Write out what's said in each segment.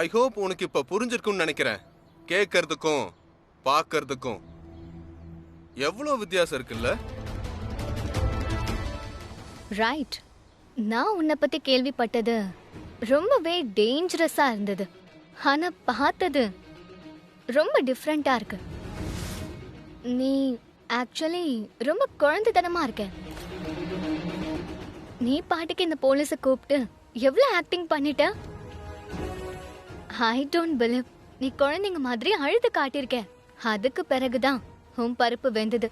I hope உனக்கு இப்ப புரிஞ்சிருக்கும்னு நினைக்கிறேன். கேட்கறதுக்கும் பார்க்கறதுக்கும் எவ்வளவு வித்தியாசம் இருக்குல்ல? ரைட். நான் உன்னை பத்தி கேள்விப்பட்டது ரொம்பவே டேஞ்சரஸா இருந்தது. ஆனா பார்த்தது ரொம்ப டிஃப்ரெண்டா இருக்கு. நீ ஆக்சுவலி ரொம்ப குழந்தைத்தனமா இருக்க. நீ பாட்டுக்கு இந்த போலீஸை கூப்பிட்டு எவ்வளவு ஆக்டிங் பண்ணிட்ட. ஐ டோன்ட் பிலீவ் நீ குழந்தைங்க மாதிரி அழுது காட்டியிருக்க. அதுக்கு பிறகுதான் உன் பருப்பு வெந்தது.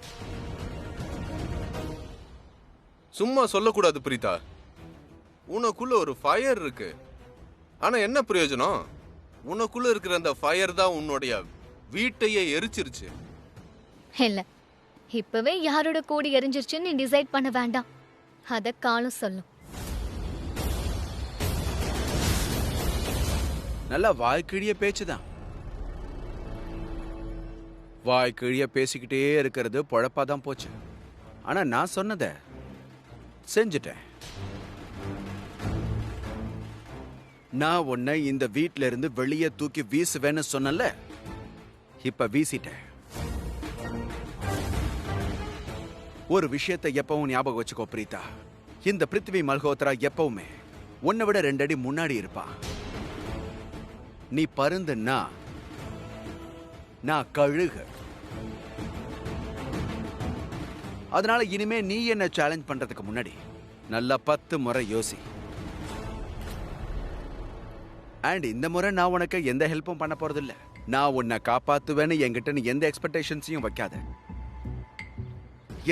சும்மா சொல்லக்கூடாது பிரீதா. உனக்குள்ள ஒரு ஃபயர் இருக்கு. ஆனா என்ன பிரயோஜனம்? உனக்குள்ள இருக்கிற அந்த ஃபயர் தான் உன்னுடைய வீட்டையே எரிச்சிருச்சு. இல்ல, இப்பவே யாரோட கூடி எரிஞ்சிருச்சுன்னு நீ டிசைட் பண்ண வேண்டாம். அத காலம் சொல்லும். நல்லா வாய்க்கிழிய பேச்சுதான். வாய்க்கிழிய பேசிக்கிட்டே இருக்கிறது பொழப்பாதான் போச்சு. ஆனா நான் சொன்னத செஞ்சுட்டேன். நான் உன்னை இந்த வீட்ல இருந்து வெளியே தூக்கி வீசுவேன்னு சொன்னல, இப்ப வீசிட்டேன். ஒரு விஷயத்தை எப்பவும் ஞாபகம் வச்சுக்கோ பிரீதா. இந்த பிருத்வி மல்ஹோத்ரா எப்பவுமே உன்னை விட 2 அடி முன்னாடி இருப்பா. நீ பருந்துன்னா நான் கழுகு. அதனால இனிமே நீ என்ன சேலஞ்ச் பண்றதுக்கு முன்னாடி நல்லா 10 முறை யோசி. அண்ட் இந்த முறை நான் உனக்கு எந்த ஹெல்ப்பும் பண்ண போறது இல்ல. நான் உன்னை காப்பாத்துவேன்னு என்கிட்ட நீ எந்த எக்ஸ்பெக்டேஷன்ஸையும் வைக்காத.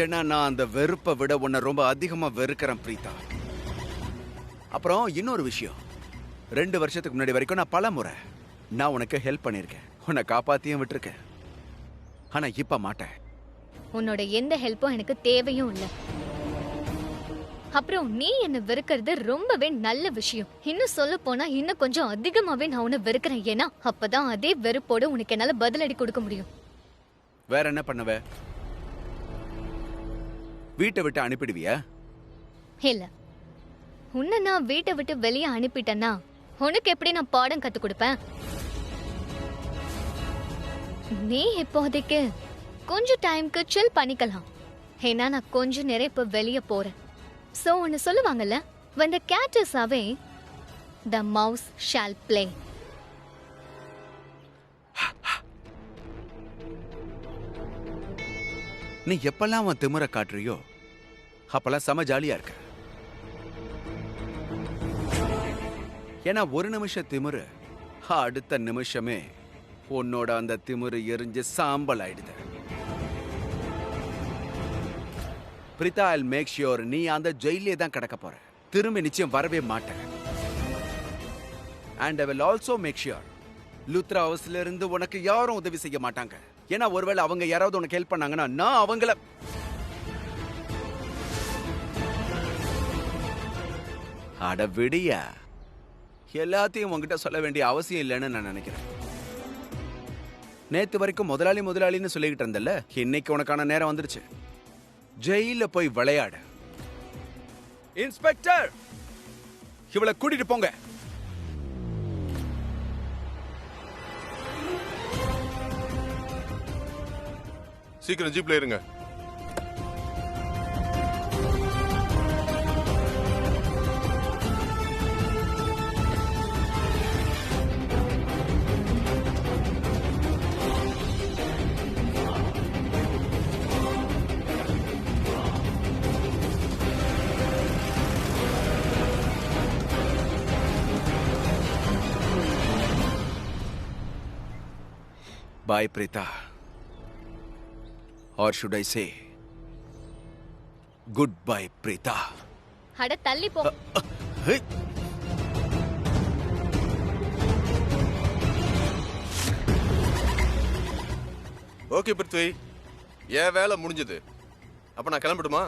ஏன்னா நான் அந்த வெறுப்பை விட உன்னை ரொம்ப அதிகமா வெறுக்கிறேன் பிரீதா. அப்புறம் இன்னொரு விஷயம், 2 வருஷத்துக்கு முன்னாடி வரைக்கும் நான் பல முறை நான் உனக்கு ஹெல்ப் பண்ணிருக்கேன், உன்னை காப்பாத்தியும் விட்டுருக்கேன். ஆனா இப்ப மாட்டேன். உன்னோட எந்த ஹெல்ப்பும் எனக்கு தேவையும் இல்லை. அப்புறம் நீ என்ன வெறுக்கிறது ரொம்பவே நல்ல விஷயம். இன்னும் சொல்ல போனா இன்னும் கொஞ்சம் அதிகமாவே நான் உன்னை வெறுக்கிறேன். ஏன்னா அப்பதான் அதே வெறுப்போட உனக்கு என்னால பதிலடி கொடுக்க முடியும். வேற என்ன பண்ணுவ? வீட்டை விட்டு அனுப்பிடுவியா? இல்ல, உன்னை நான் வீட்டை விட்டு வெளியே அனுப்பிட்டேன்னா உனக்கு எப்படி நான் பாடம் கத்து கொடுப்பேன்? நீ இப்போதைக்கு கொஞ்சம் டைம்க்கு சில் பண்ணிக்கலாம். ஏன்னா நான் கொஞ்சம் நேரம் இப்ப வெளியே போறேன். சோ ஒன்னு சொல்லுவாங்கல்ல, when the cat is away the mouse shall play. நீ எப்பெல்லாம் அவன் திமிர காட்டுறியோ அப்பெல்லாம் செம ஜாலியா இருக்க. ஏன்னா ஒரு நிமிஷம் திமிரு, அடுத்த நிமிஷமே உன்னோட அந்த திமிரு எரிஞ்சு சாம்பல் ஆயிடுது. பிரிதா, I'll make sure நீ அந்த ஜெயிலே தான் கிடக்க போற. திரும்பி நிச்சயம் வரவே மாட்டேன். And I will also make sure Luthra ஹவுஸ்ல இருந்து உனக்கு யாரும் உதவி செய்ய மாட்டாங்க. ஏன்னா ஒருவேளை அவங்க யாராவது உனக்கு ஹெல்ப் பண்ணாங்கன்னா நான் அவங்கள அட விடியா. எல்லாத்தையும் உங்ககிட்ட சொல்ல வேண்டிய அவசியம் இல்லைன்னு நான் நினைக்கிறேன். நேத்து வரைக்கும் முதலாளி முதலாளின்னு சொல்லிக்கிட்டு இருந்தல்ல, இன்னைக்கு உனக்கான நேரம் வந்துருச்சு. ஜெயில போய் விளையாடு. இன்ஸ்பெக்டர், இவளை கூட்டிட்டு போங்க. சீக்கிரம் ஜீப்ல இருங்க. Bye, Preeta. Or should I say, goodbye, Preeta. அட தள்ளி போ. ஓகே பிருத்வி, என் வேலை முடிஞ்சது. அப்ப நான் கிளம்பட்டுமா?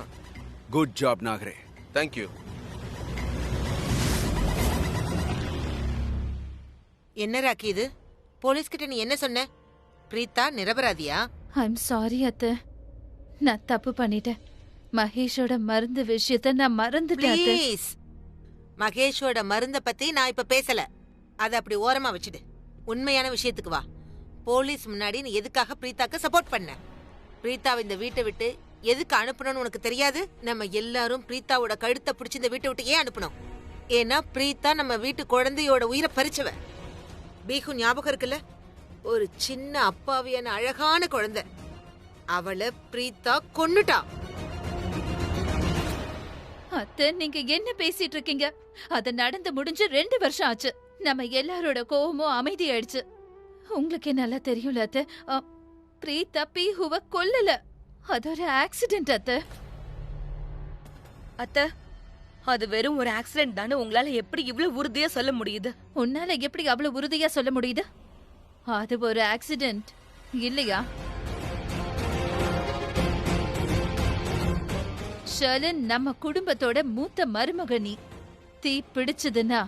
Good job, Nagre. Thank you. என்ன ராக்கி இது? போலீஸ் கிட்ட நீ என்ன சொன்ன? பிரீதா நிரபராதியா? ஐம் சாரி அத்தை, நான் தப்பு பண்ணிட்டேன். மகேஷோட மருந்து விஷயத்தை நான் மறந்துட்டேன். ப்ளீஸ், மகேஷோட மருந்த பத்தி நான் இப்ப பேசல. அதை அப்படி ஓரமா வச்சுடு. உண்மையான விஷயத்துக்கு வா. போலீஸ் முன்னாடி நீ எதுக்காக பிரீத்தாக்கு சப்போர்ட் பண்ண? பிரீத்தாவை இந்த வீட்டை விட்டு எதுக்கு அனுப்பணும்னு உனக்கு தெரியாது? நம்ம எல்லாரும் பிரீத்தாவோட கழுத்தை பிடிச்சி இந்த வீட்டை விட்டு ஏன் அனுப்பணும்? ஏன்னா பிரீத்தா நம்ம வீட்டு குழந்தையோட உயிரை பறிச்சவ. பீகு ஞாபகம் இருக்குல்ல? ஒரு சின்ன அப்பாவியான அழகான குழந்தை. அவளை பிரீத்தா கொன்னுட்டா. அத்தை, நீங்க என்ன பேசிட்டு இருக்கீங்க? அது நடந்து முடிஞ்சு 2 வருஷம் ஆச்சு. நம்ம எல்லாரோட கோவமும் அமைதியாயிடுச்சு. உங்களுக்கு நல்லா தெரியும்ல அத்தை, பிரீத்தா பீஹுவ கொல்லல. அது ஒரு ஆக்சிடென்ட் அத்தை. அத்தை, அது வெறும் ஒரு ஆக்சிடென்ட் தானே உங்களால எப்படி இவ்வளவு உறுதியா சொல்ல முடியுது? உன்னால எப்படி அவ்வளவு உறுதியா சொல்ல முடியுது? அது ஒரு ஆக்சிடென்ட் இல்லையா? ஷர்லின் நம்ம குடும்பத்தோட மூத்த மருமகனி. தீ பிடிச்சதுன்னா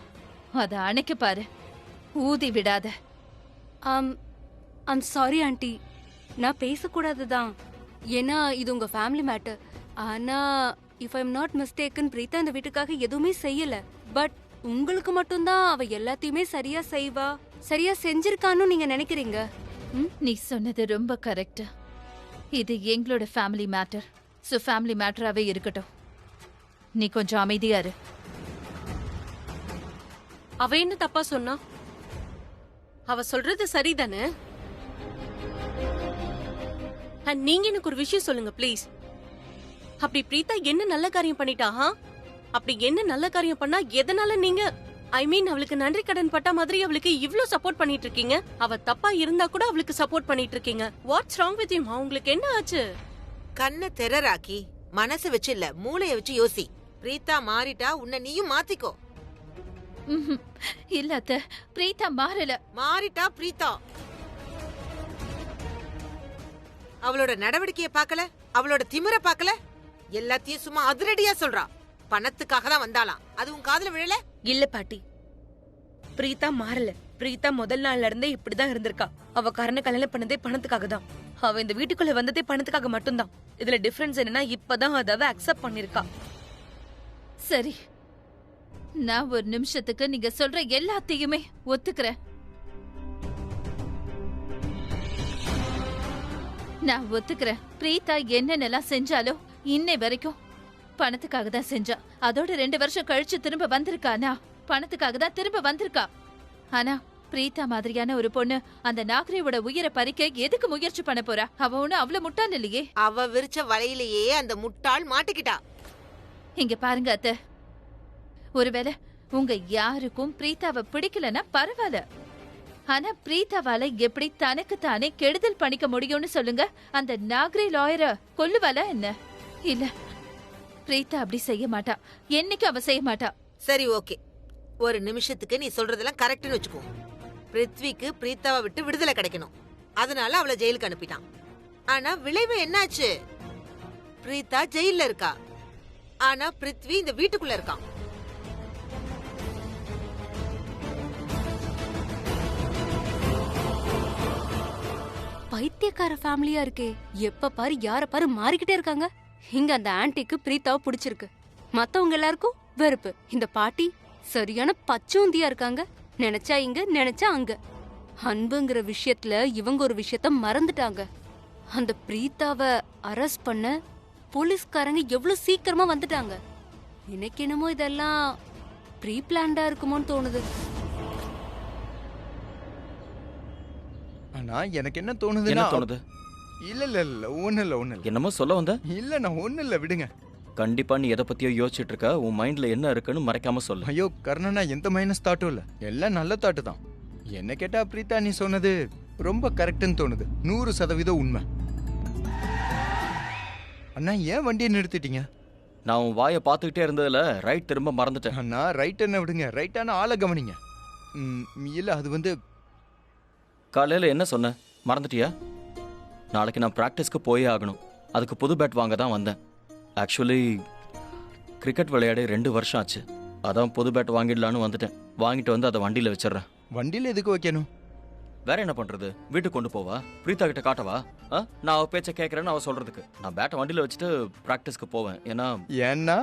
அத அணைக்க பாரு, ஊதி விடாத. ஐம் சாரி ஆண்டி, நான் பேசக்கூடாதுதான். ஏன்னா இது உங்க ஃபேமிலி மேட்டர். ஆனா if I'm not mistaken, Preetha இந்த வீட்டுக்காக எதுவுமே செய்யல. பட் உங்களுக்கு மட்டும்தான் அவ எல்லாத்தையுமே சரியா செய்வா, சரியா செஞ்சிருக்கான்னு நீங்க நினைக்கிறீங்க. நீ சொன்னது ரொம்ப கரெக்ட். இது எங்களோட ஃபேமிலி மேட்டர். சோ ஃபேமிலி மேட்டராவே இருக்கட்டும். நீ கொஞ்சம் அமைதியா இரு. அவ என்ன தப்பா சொன்னா? அவ சொல்றது சரிதானே? நீங்க எனக்கு ஒரு விஷயம் சொல்லுங்க ப்ளீஸ். அப்படி பிரீத்தா என்ன நல்ல காரியம் பண்ணிட்டா? அப்படி என்ன நல்ல காரியம் பண்ணா எதனால நீங்க அவளுக்கு நன்றி கடன் பட்ட மாதிரி அவளுக்கு இவ்ளோ சப்போர்ட் பண்ணிட்டு இருக்கீங்க? அவ தப்பா இருந்தா கூட அவளுக்கு சப்போர்ட் பண்ணிட்டு இருக்கீங்க. What's wrong with you? உங்களுக்கு என்ன ஆச்சு? கண்ணை திறராக்கி மனசு வச்சு இல்ல, மூளைய வச்சு யோசி. பிரீத்தா மாறிட்டா, உன்னை நீயும் மாத்திக்கோ. இல்ல அத்தை, பிரீத்தா மாறல. மாறிட்டா பிரீத்தா. அவளோட நடவடிக்கைய பார்க்கல, அவளோட திமிர பார்க்கல, எல்லாத்தையும் சும்மா அதிரடியா சொல்றா. பணத்துக்காக தான் வந்தாலாம். அது உன் காதுல விழல? இல்ல பாட்டி, பிரீத்தா மாறல. பிரீத்தா முதல் நாள்ல இருந்தே இப்படிதான் இருந்திருக்கா. அவ கரண கல்யாணம் பண்ணதே பணத்துக்காக தான். அவ இந்த வீட்டுக்குள்ள வந்ததே பணத்துக்காக மட்டும்தான். இதுல டிஃபரன்ஸ் என்னன்னா இப்பதான் அதாவ அக்செப்ட் பண்ணிருக்கா. சரி, நான் ஒரு நிமிஷத்துக்கு நீங்க சொல்ற எல்லாத்தையுமே ஒத்துக்கிறேன். நான் ஒத்துக்கிறேன். பிரீத்தா என்னென்னலாம் செஞ்சாலோ இன்னை வரைக்கும் பணத்துக்காக தான் செஞ்சா. அதோட 2 வருஷம் கழிச்சு திரும்ப வந்திருக்கானா பணத்துக்காக தான் திரும்ப வந்திருக்கா. ஆனா பிரீத்தா மாதிரியான ஒரு பொண்ணு அந்த நாகரியோட உயிரை பறிக்க எதுக்கு முயற்சி பண்ண போறா? அவ ஒண்ணு அவ்வளவு முட்டாள் இல்லையே. அவ விரிச்ச வலையிலேயே அந்த முட்டாள் மாட்டிக்கிட்டா. இங்க பாருங்க அத்தை, ஒருவேளை உங்க யாருக்கும் பிரீத்தாவை பிடிக்கலன்னா பரவாயில்ல. ஆனா பிரீத்தாவால எப்படி தனக்கு தானே கெடுதல் பண்ணிக்க முடியும்னு சொல்லுங்க? அந்த நாகரி லாயரை கொல்லுவாளா என்ன? இல்ல, பிரீத்தா அப்படி செய்ய மாட்டா. என்னைக்கு அவ செய்ய மாட்டா. சரி, ஓகே, ஒரு நிமிஷத்துக்கு நீ சொல்றதெல்லாம் கரெக்ட்னு வச்சுக்கோ. பிருத்விக்கு பிரீத்தாவை விட்டு விடுதலை கிடைக்கணும். அதனால அவளை ஜெயிலுக்கு அனுப்பிட்டான். ஆனா விளைவு என்னாச்சு? பிரீத்தா ஜெயில்ல இருக்கா. ஆனா பிருத்வி இந்த வீட்டுக்குள்ள இருக்கான். பைத்தியக்கார ஃபேமிலியா இருக்கே. எப்ப பாரு யார பாரு மாறிக்கிட்டே இருக்காங்க. இங்க அந்த ஆன்ட்டிக்கு பிரீத்தாவை பிடிச்சிருக்கு, மத்தவங்க எல்லாருக்கும் வெறுப்பு. இந்த பாட்டி சரியான பச்சோந்தியா இருக்காங்க. நினைச்சா இங்க, நினைச்சா அங்க. அன்புங்கிற விஷயத்துல இவங்க ஒரு விஷயத்த மறந்துட்டாங்க. அந்த பிரீத்தாவை அரெஸ்ட் பண்ண போலீஸ்காரங்க எவ்வளவு சீக்கிரமா வந்துட்டாங்க. எனக்கு என்னமோ இதெல்லாம் ப்ரீ பிளான்டா இருக்குமோன்னு தோணுது. ஆனா எனக்கு என்ன தோணுதுன்னா, தோணுது? இல்ல இல்ல இல்ல ஒண்ணு இல்ல என்னமோ சொல்ல வந்த? இல்ல நான் ஒண்ணு இல்ல, விடுங்க. கண்டிப்பா நீ எதை பத்தியோ யோசிச்சுட்டு இருக்க. உன் மைண்ட்ல என்ன இருக்குன்னு மறைக்காம சொல்லு. ஐயோ கர்ணனா, எந்த மைனஸ் தாட்டும் இல்ல, எல்லாம் நல்ல தாட்டு தான். என்ன கேட்டா பிரீத்தா நீ சொன்னது ரொம்ப கரெக்ட்னு தோணுது. 100% உண்மை. அண்ணா ஏன் வண்டியை நிறுத்திட்டீங்க? நான் உன் வாயை பார்த்துக்கிட்டே இருந்ததுல ரைட் திரும்ப மறந்துட்டேன். அண்ணா ரைட் என்ன விடுங்க, ரைட்டான ஆளை கவனிங்க. இல்ல அது வந்து காலையில என்ன சொன்ன மறந்துட்டியா? நாளைக்கு நான் ப்ராக்டிஸ்க்கு போயே ஆகணும். அதுக்கு புது பேட் வாங்க தான் வந்தேன். ஆக்சுவலி கிரிக்கெட் விளையாடி 2 வருஷம் ஆச்சு. அதான் புது பேட் வாங்கிடலான்னு வந்துட்டேன். வாங்கிட்டு வந்து அதை வண்டியில் வச்சிடறேன். வண்டியில் எதுக்கு வைக்கணும்? வேற என்ன பண்றது? வீட்டுக்கு கொண்டு போவா? பிரீத்தா கிட்ட காட்டவா? நான் அவ பேச்ச கேட்கறேன்னு அவ சொல்றதுக்கு. நான் பேட்டை வண்டியில் வச்சுட்டு ப்ராக்டிஸ்க்கு போவேன். ஏன்னா ஏன்னா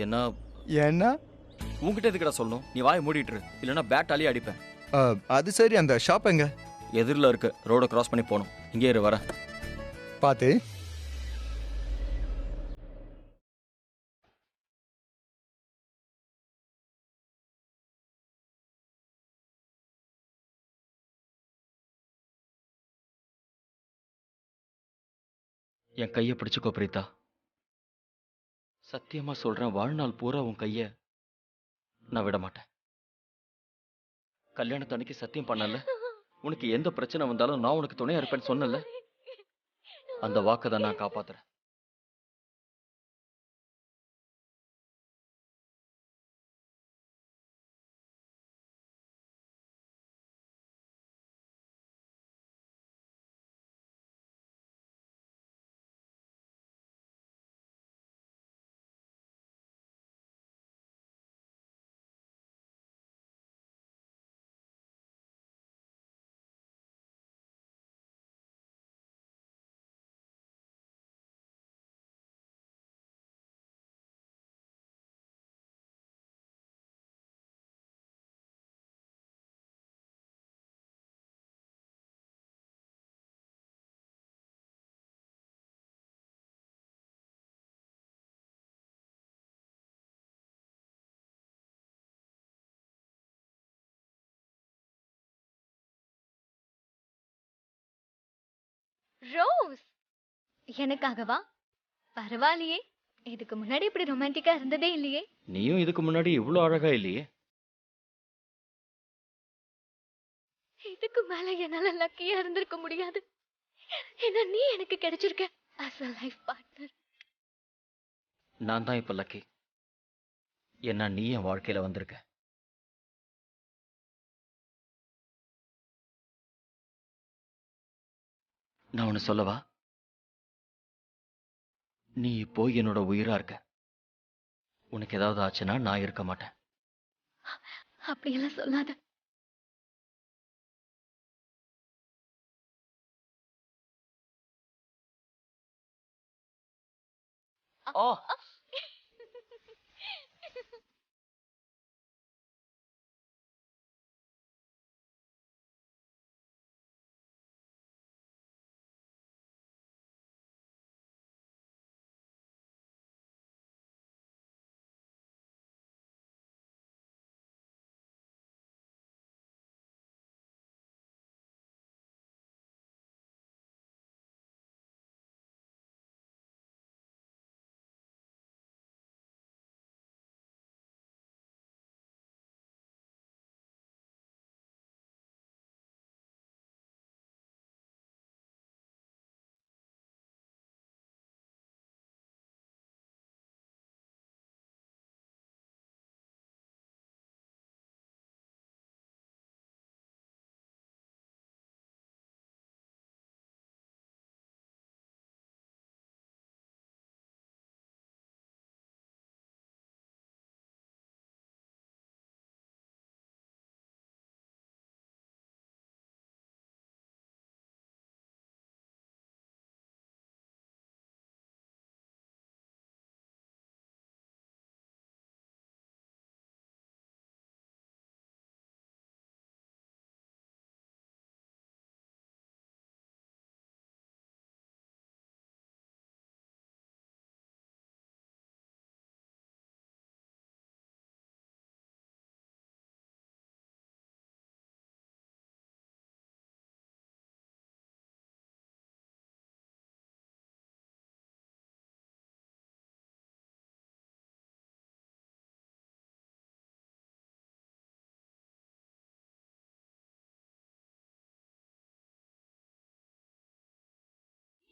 ஏன்னா ஏன்னா உன்கிட்ட எதுக்குடா சொல்லணும்? நீ வாயை மூடிட்டு இரு. இல்லைன்னா பேட்டாலே அடிப்பேன். அது சரி, அந்த ஷாப் எங்க? எதிரில் இருக்கு. ரோட கிராஸ் பண்ணி போகணும். இங்கே இரு, வரேன். பார்த்து. என் கையை பிடிச்சுக்கோ பிரீதா. சத்தியமா சொல்றேன், வாழ்நாள் பூரா உன் கைய நான் விட மாட்டேன். கல்யாணத்தன்னைக்கு சத்தியம் பண்ணல, உனக்கு எந்த பிரச்சனை வந்தாலும் நான் உனக்கு துணையா இருப்பேன்னு சொன்னல, அந்த வாக்கை தான் நான் காப்பாத்துறேன். ரோஸ், எனக்காகவா? பரவாயில்லையே, இதுக்கு முன்னாடி இப்படி ரொமான்டிக்கா இருந்ததே இல்லையே. நீயும் இதுக்கு முன்னாடி இவ்வளவு அழகா இல்லையே. இதுக்கு மேல என்னால லக்கியா இருந்திருக்க முடியாது. ஏன்னா நீ எனக்கு கிடைச்சிருக்க as a life partner. நான் தான் இப்ப லக்கி. ஏன்னா நீ என் வாழ்க்கையில வந்திருக்க. நான் ஒன்னு சொல்லவா? நீ இப்போ என்னோட உயிரா இருக்க. உனக்கு ஏதாவது ஆச்சுன்னா நான் இருக்க மாட்டேன். அப்படியெல்லாம் சொல்லாத. ஓ,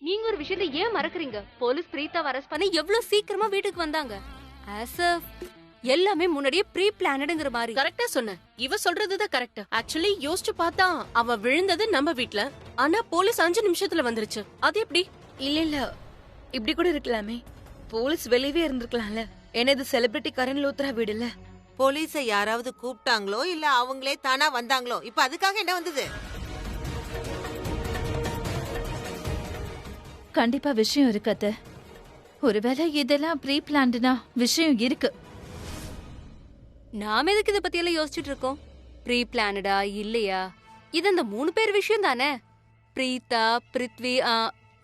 நீங்க ஒரு விஷயத்தை ஏன் மறக்கறீங்க? போலீஸ் பிரீத்தாவை அரெஸ்ட் பண்ணி எவ்வளவு சீக்கிரமா வீட்டுக்கு வந்தாங்க. எல்லாமே முன்னாடியே ப்ரீ பிளானடுங்கிற மாதிரி. கரெக்டா சொன்ன. இவ சொல்றதுதான் கரெக்ட். ஆக்சுவலி யோசிச்சு பார்த்தா அவ விழுந்தது நம்ம வீட்ல, ஆனா போலீஸ் 5 நிமிஷத்துல வந்துருச்சு. அது எப்படி? இல்ல இப்படி கூட இருக்கலாமே. போலீஸ் வெளியவே இருந்திருக்கலாம்ல. என்ன இது செலிபிரிட்டி கரண் லூத்ரா வீடுல? போலீஸை யாராவது கூப்பிட்டாங்களோ இல்ல அவங்களே தானா வந்தாங்களோ? இப்ப அதுக்காக என்ன வந்தது? கண்டிப்பா விஷயம் இருக்கு அத்தை. ஒருவேளை இதெல்லாம் ப்ரீ பிளான்டுனா விஷயம் இருக்கு. நாம எதுக்கு இத பத்தி எல்லாம் யோசிச்சுட்டு இருக்கோம்? ப்ரீ பிளானடா இல்லையா? இது அந்த 3 பேர் விஷயம் தானே. பிரீதா, பிருத்வி,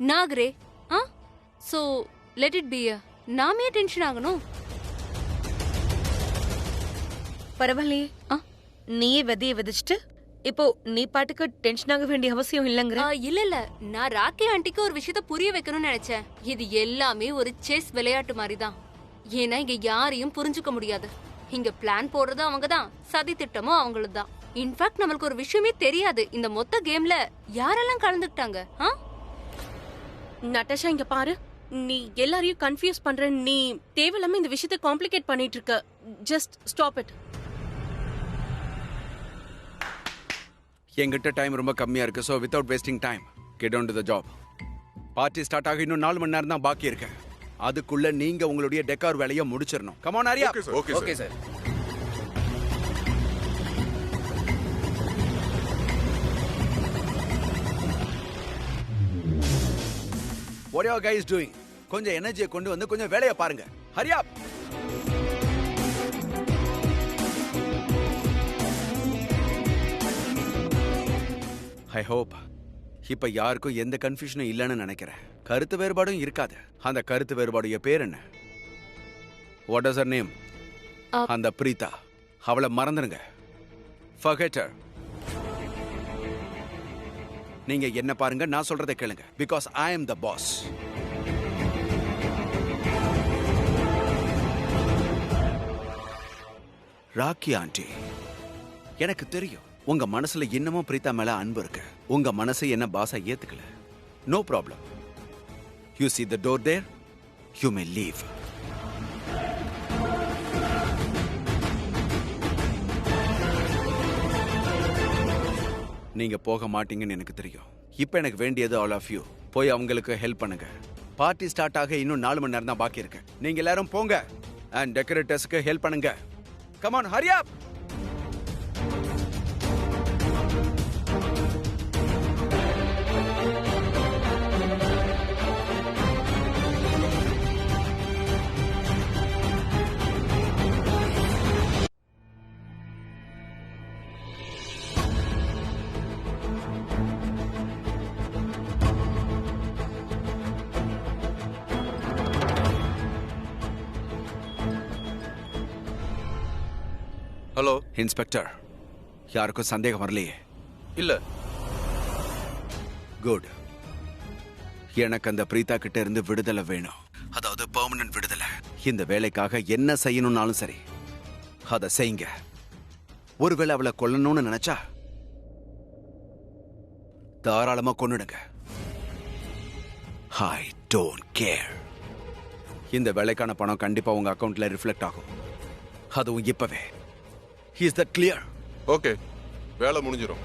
நாகரே. So let it be. நாமே டென்ஷன் ஆகணும். பரவாயில்லையே, நீயே விதைய விதைச்சிட்டு இப்போ நீ பாட்டுக்கு டென்ஷன் ஆக வேண்டிய அவசியம் இல்லங்கிற. இல்ல நான் ராக்கி ஆண்டிக்கு ஒரு விஷயத்த புரிய வைக்கணும்னு நினைச்சேன். இது எல்லாமே ஒரு செஸ் விளையாட்டு மாதிரி தான். ஏன்னா இங்க யாரையும் புரிஞ்சுக்க முடியாது. இங்க பிளான் போடுறதும் அவங்கதான், சதி திட்டமும் அவங்களுக்கு தான். இன்ஃபேக்ட் நம்மளுக்கு ஒரு விஷயமே தெரியாது, இந்த மொத்த கேம்ல யாரெல்லாம் கலந்துக்கிட்டாங்க. நட்டாஷா இங்க பாரு, நீ எல்லாரையும் கன்ஃபியூஸ் பண்ற. நீ தேவையில்லாம இந்த விஷயத்தை காம்ப்ளிகேட் பண்ணிட்டு இருக்க. Just stop it. எங்கிட்ட டைம் ரொம்ப கம்மியா இருக்கு. So without wasting time get on to the job. Party start ஆக இன்னும் 4 மணி நேரம் தான் பாக்கி இருக்கு. அதுக்குள்ள நீங்க உங்களுடைய டெக்கார் வேலையை முடிச்சிடணும். Come on Aria. Okay sir. What are you guys doing? கொஞ்சம் எனர்ஜியை கொண்டு வந்து கொஞ்சம் வேலையை பாருங்க. ஹரி அப். ஐ ஹோப் இப்ப யாருக்கும் எந்த கன்ஃபியூஷனும் இல்லைன்னு நினைக்கிறேன். கருத்து வேறுபாடும் இருக்காது. அந்த கருத்து வேறுபாடைய பேர் என்ன? What is her name? அந்த பிரீதா. அவளை மறந்துடுங்க. Forget her. நீங்க என்ன பாருங்க, நான் சொல்றதை கேளுங்க. Because I am the boss. Rocky aunty, எனக்கு தெரியும் உங்க மனசுல இன்னமும் பிரீதா மேல அன்பு இருக்கு. உங்க மனசு என்ன பாஸா ஏத்துக்கல. No problem. You see the door there? You may leave. நீங்க போக மாட்டீங்கன்னு எனக்கு தெரியும். இப்ப எனக்கு வேண்டியது ஆல் ஆஃப் யூ. போய் அவங்களுக்கு ஹெல்ப் பண்ணுங்க. பார்ட்டி ஸ்டார்ட் ஆக இன்னும் 4 மணி நேரம் தான் பாக்கி இருக்கு. நீங்க எல்லாரும் போங்க அண்ட் டெக்கரேட்டர்ஸ்க்கு ஹெல்ப் பண்ணுங்க. Come on, Hari up. Hello inspector, யாருக்கும் சந்தேகம் வரலையே? இல்ல. குட். எனக்கு அந்த பிரீதா கிட்ட இருந்து விடுதலை வேணும். அதாவது பெர்மனன்ட் விடுதலை. இந்த வேலைக்காக என்ன செய்யணும்னாலும் சரி அதை செய்யுங்க. ஒருவேளை அவளை கொல்லணும்னு நினைச்சா தாராளமா கொன்னுடுங்க. I don't care. இந்த வேலைக்கான பணம் கண்டிப்பா உங்க அக்கவுண்ட்ல ரிஃப்ளெக்ட் ஆகும். அதுவும் இப்பவே. Is that clear? ஓகே, வேலை முடிஞ்சிரும்.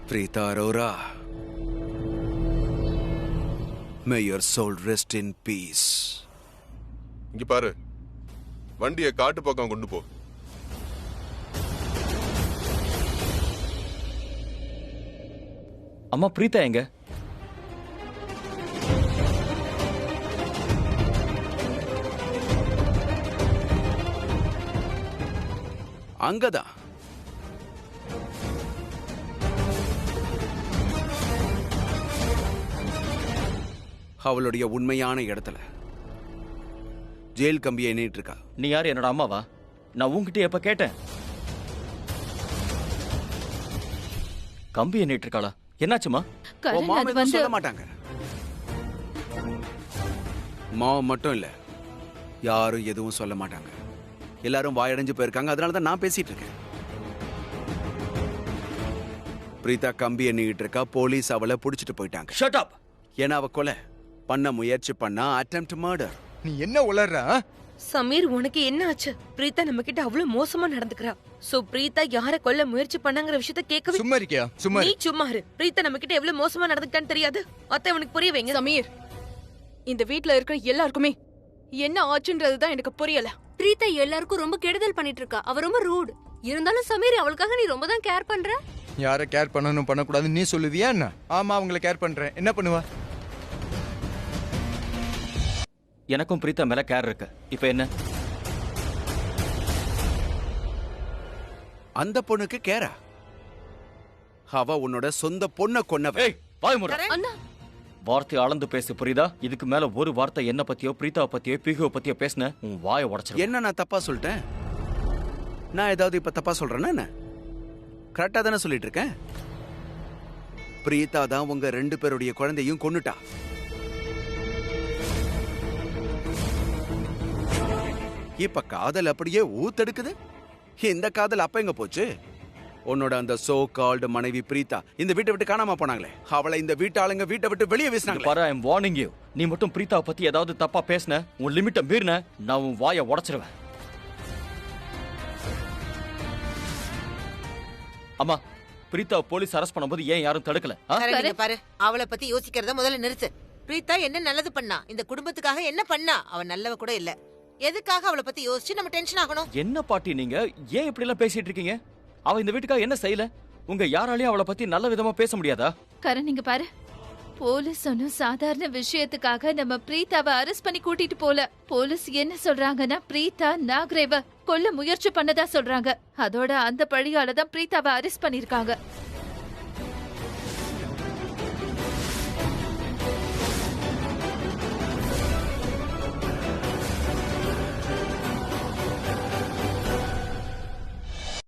Preeta Arora, may your soul rest in peace. இங்க பாரு, வண்டியை காட்டு பக்கம் கொண்டு போ. அம்மா பிரீதா எங்க? அங்கதான். அவளுடைய உண்மையான இடத்துல ஜெயில் கம்பியை எண்ணிட்டு இருக்கா. நீ யார்? என்னோட அம்மாவா? நான் உன்கிட்ட எப்ப கேட்டேன்? கம்பி எண்ணிட்டு இருக்காளா? என்னாச்சுமா? உன் மாமா எதுவும் சொல்ல மாட்டாங்க. மாவன் மட்டும் இல்ல, யாரும் எதுவும் சொல்ல மாட்டாங்க. எல்லாரும் வாயடைஞ்சு போயிருக்காங்க. அதனாலதான் நான் பேசிட்டு இருக்கேன். பிரீதா கம்பி எண்ணிட்டு இருக்கா. போலீஸ் அவளை புடிச்சிட்டு போயிட்டாங்க. Shut up. ஏன்னா அவ கொலை பண்ண முயற்சி பண்ணா. Attempt murder. நீ என்ன உளறா? சமீர், உனக்கு என்ன ஆச்சு? பிரீதா நம்ம கிட்ட அவ்வளவு மோசமா நடந்துக்கிறா. சோ பிரீதா யார கொல்ல முயற்சி பண்ணாங்கற விஷயத்தை கேட்கவே. சும்மா இருக்கியா? சும்மா நீ சும்மா இரு. பிரீதா நம்ம கிட்ட எவ்வளவு மோசமா நடந்துக்கிட்டான்னு தெரியாது. அத்தை உனக்கு புரிய வைங்க. சமீர், இந்த வீட்ல இருக்கிற எல்லாருக்குமே என்ன ஆச்சுன்றதுதான் எனக்கு புரியல. பிரீதா எல்லாருக்கும் ரொம்ப கெடுதல் பண்ணிட்டு இருக்கா. அவ ரொம்ப ரூட். இருந்தாலும் சமீர், அவளுக்காக நீ ரொம்ப தான் கேர் பண்ற. யார கேர் பண்ணணும் பண்ணக்கூடாதுன்னு நீ சொல்லுவியா என்ன? ஆமா, அவங்கள கேர் பண்றேன். என்ன பண்ணுவா? எனக்கும் பிரீத்தா மேல கேர் இருக்கு. இப்ப என்ன? அந்த பொண்ணுக்கு கேரா? அவ உன்னோட சொந்த பொண்ண கொன்னவ. ஏய், வாய் மூடு. அண்ணா வார்த்தை அளந்து பேசு, புரியுதா? இதுக்கு மேல ஒரு வார்த்தை என்ன பத்தியோ பிரீத்தாவை பத்தியோ பிகுவை பத்தியோ பேசின உன் வாயை உடைச்சிரு. என்ன நான் தப்பா சொல்லிட்டேன்? நான் ஏதாவது இப்ப தப்பா சொல்றேன்னா என்ன? கரெக்டா தானே சொல்லிட்டு இருக்கேன். பிரீதா தான் உங்க 2 பேருடைய குழந்தையும் கொன்னுட்டா. இப்ப காதல் அப்படியே ஊத்தெடுக்குது. இந்த காதல் அப்ப எங்க போச்சு? உன்னோட அந்த சோ கால்டு மனைவி பிரீதா இந்த வீட்டை விட்டு காணாம போனாங்களே, அவளை இந்த வீட்டு ஆளுங்க வீட்டை விட்டு வெளியே வீசினாங்க. பாரு, ஐ அம் வார்னிங் யூ. நீ மட்டும் பிரீத்தாவை பத்தி ஏதாவது தப்பா பேசின, உன் லிமிட்டை மீறின, நான் உன் வாயை உடைச்சிருவேன். அம்மா, பிரீத்தாவை போலீஸ் அரெஸ்ட் பண்ணும்போது ஏன் யாரும் தடுக்கல? நீங்க பாரு, அவளை பத்தி யோசிக்கிறத முதல்ல நிறுத்து. பிரீதா என்ன நல்லது பண்ணா? இந்த குடும்பத்துக்காக என்ன பண்ணா? அவ நல்லவ கூட இல்ல. எதுக்காக அவளை பத்தி யோசிச்சு நம்ம டென்ஷன் ஆகணும்? என்ன பாட்டி நீங்க ஏன் இப்படி எல்லாம் பேசிட்டு இருக்கீங்க? அவ இந்த வீட்டுக்காக என்ன செய்யல? உங்க யாராலையும் அவளை பத்தி நல்ல விதமா பேச முடியாதா? கரண், நீங்க பாரு, போலீஸ் ஒன்னும் சாதாரண விஷயத்துக்காக நம்ம பிரீத்தாவை அரெஸ்ட் பண்ணி கூட்டிட்டு போல. போலீஸ் என்ன சொல்றாங்கன்னா, பிரீத்தா நாகரேவ கொல்ல முயற்சி பண்ணதா சொல்றாங்க. அதோட அந்த பழியால தான் பிரீத்தாவை அரெஸ்ட் பண்ணிருக்காங்க.